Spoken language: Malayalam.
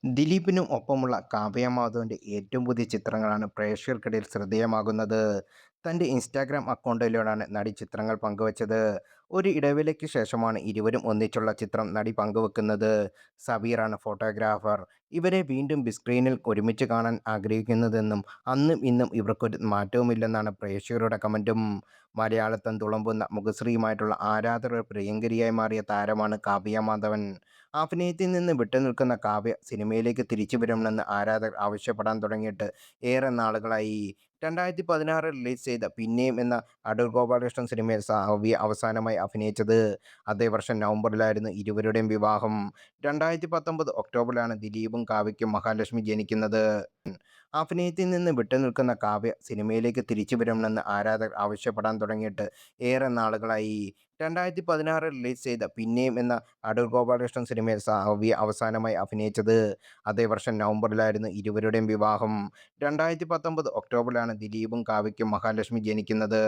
ദിലീപിനും ഒപ്പമുള്ള കാവ്യ മാധവന്റെ ഏറ്റവും പുതിയ ചിത്രങ്ങളാണ് പ്രേക്ഷകർക്കിടയിൽ ശ്രദ്ധേയമാകുന്നത്. തന്റെ ഇൻസ്റ്റാഗ്രാം അക്കൗണ്ടിലൂടെയാണ് നടി ചിത്രങ്ങൾ പങ്കുവച്ചത്. ഒരു ഇടവേളയ്ക്ക് ശേഷമാണ് ഇരുവരും ഒന്നിച്ചുള്ള ചിത്രം നടി പങ്കുവെക്കുന്നത്. സബീറാണ് ഫോട്ടോഗ്രാഫർ. ഇവരെ വീണ്ടും ബിഗ്സ്ക്രീനിൽ ഒരുമിച്ച് കാണാൻ ആഗ്രഹിക്കുന്നതെന്നും അന്നും ഇന്നും ഇവർക്കൊരു മാറ്റവുമില്ലെന്നാണ് പ്രേക്ഷകരുടെ കമന്റും. മലയാളത്തിൽ തുളുമ്പുന്ന മുഖശ്രീയുമായിട്ടുള്ള ആരാധകരുടെ പ്രിയങ്കരിയായി മാറിയ താരമാണ് കാവ്യ മാധവൻ. അഭിനയത്തിൽ നിന്ന് വിട്ടുനിൽക്കുന്ന കാവ്യ സിനിമയിലേക്ക് തിരിച്ചു വരണമെന്ന് ആരാധകർ ആവശ്യപ്പെടാൻ തുടങ്ങിയിട്ട് ഏറെ നാളുകളായി. 2016 റിലീസ് ചെയ്ത പിന്നെയും എന്ന അടൂർ ഗോപാലകൃഷ്ണൻ സിനിമയിൽ കാവ്യ അവസാനമായി അഭിനയിച്ചത്. അതേ വർഷം നവംബറിലായിരുന്നു ഇരുവരുടെയും വിവാഹം. 2019 ഒക്ടോബറിലാണ് ദിലീപും കാവ്യയ്ക്കും മഹാലക്ഷ്മി ജനിക്കുന്നത്. അഭിനയത്തിൽ നിന്ന് വിട്ടുനിൽക്കുന്ന കാവ്യ സിനിമയിലേക്ക് തിരിച്ചു വരണമെന്ന് ആരാധകർ ആവശ്യപ്പെടാൻ തുടങ്ങിയിട്ട് ഏറെ നാളുകളായി. 2016 റിലീസ് ചെയ്ത പിന്നെയും എന്ന അടൂർ ഗോപാലകൃഷ്ണൻ സിനിമയിൽ കാവ്യ അവസാനമായി അഭിനയിച്ചത്. അതേ വർഷം നവംബറിലായിരുന്നു ഇരുവരുടെയും വിവാഹം. 2019 ഒക്ടോബറിലാണ് ദിലീപും കാവ്യയ്ക്കും മഹാലക്ഷ്മി ജനിക്കുന്നത്.